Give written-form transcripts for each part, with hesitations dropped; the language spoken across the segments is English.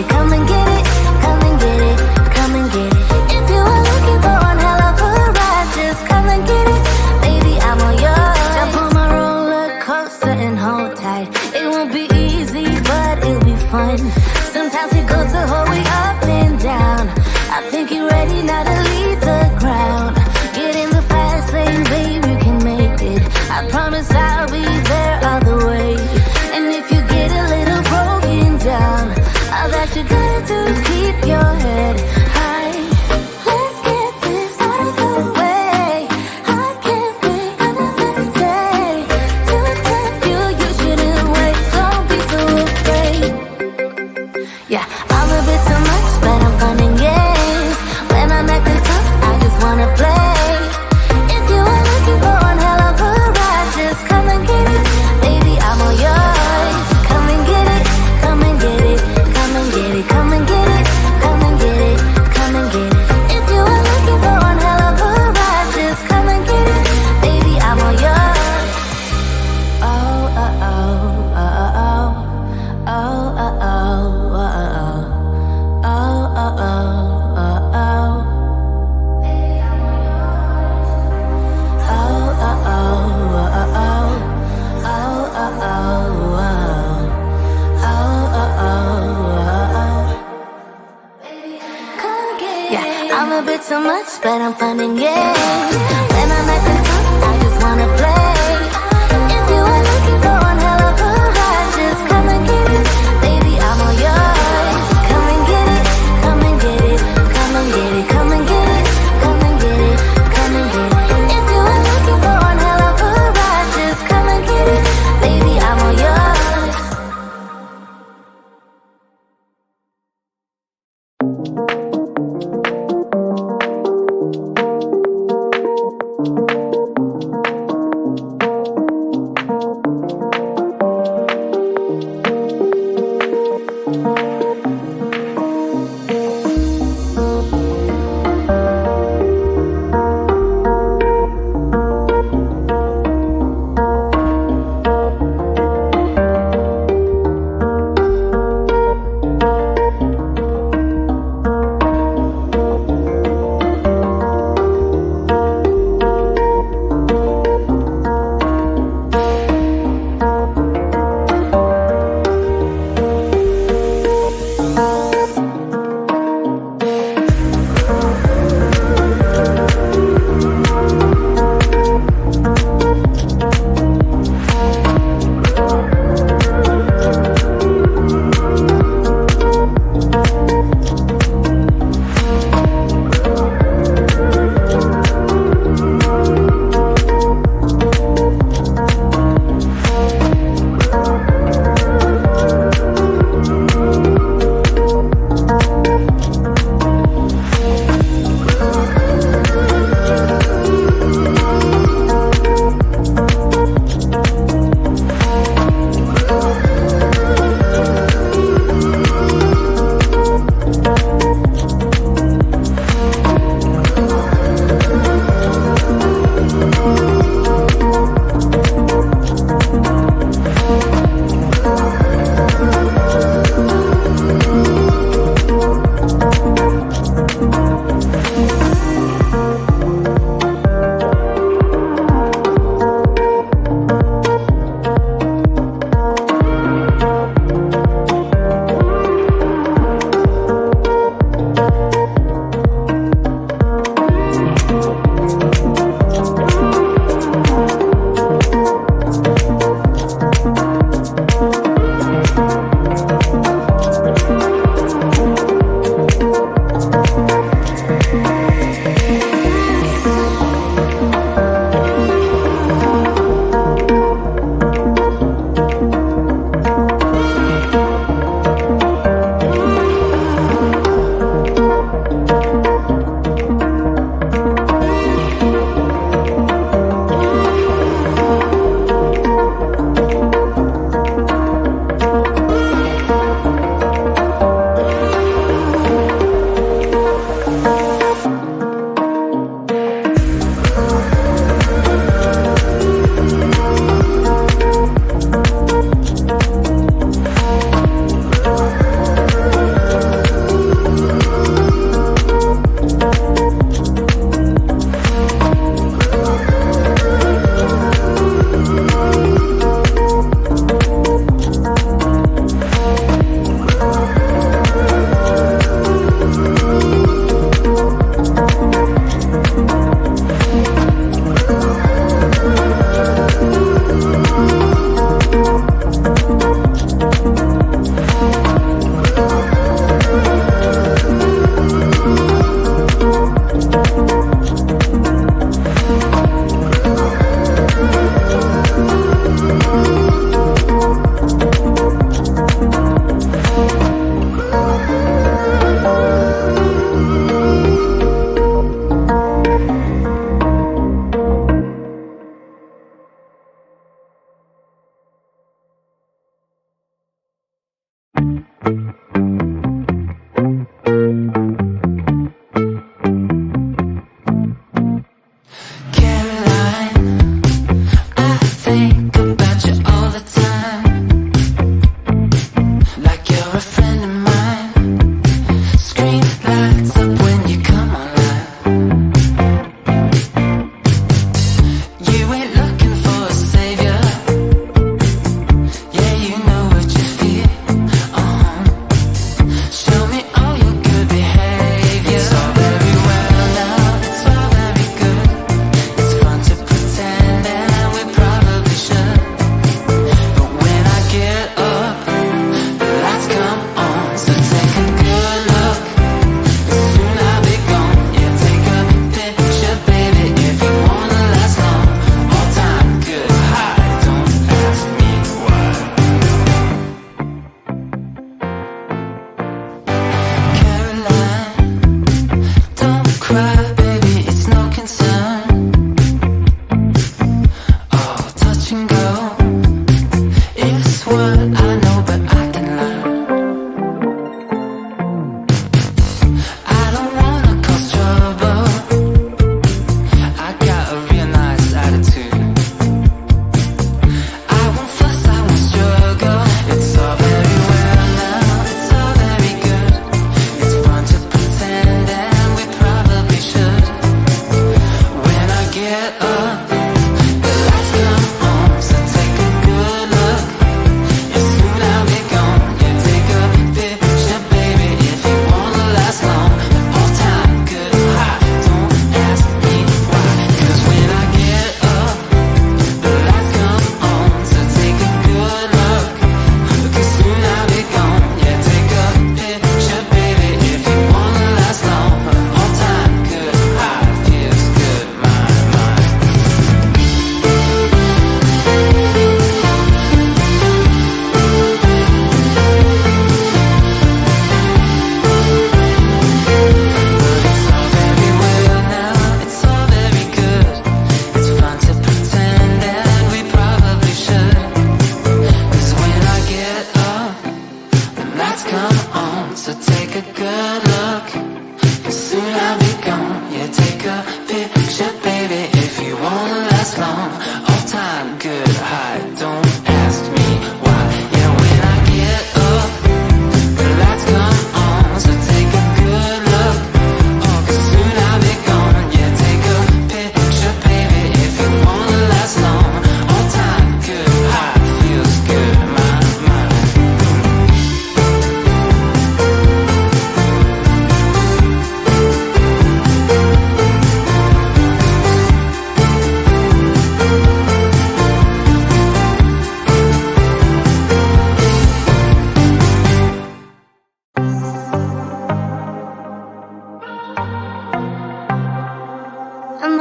Come and get it, I'm a bit too much, but I'm fun and games. When I'm at the top, I just wanna play. If you are looking for one hell of a ride, just come and get it, baby, I'm all yours. Come and get it, come and get it, come and get it, come and get it, come and get it, come and get it. If you are looking for one hell of a ride, just come and get it, baby, I'm all yours.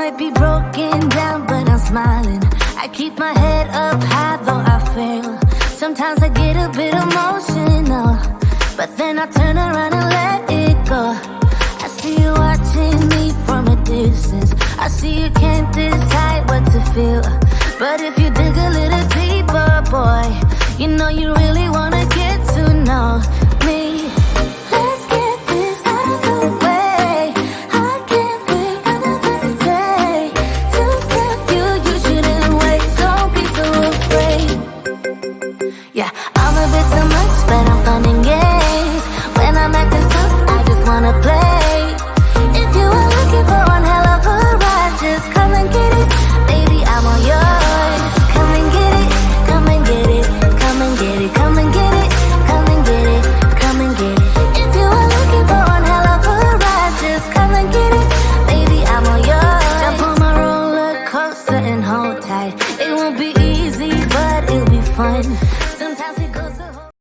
might be broken down, but I'm smiling. I keep my head up high, though I fail. Sometimes I get a bit emotional, but then I turn around and let it go. I see you watching me from a distance. I see you can't decide what to feel, but if you dig a little deeper, boy, you know you really wanna get to know.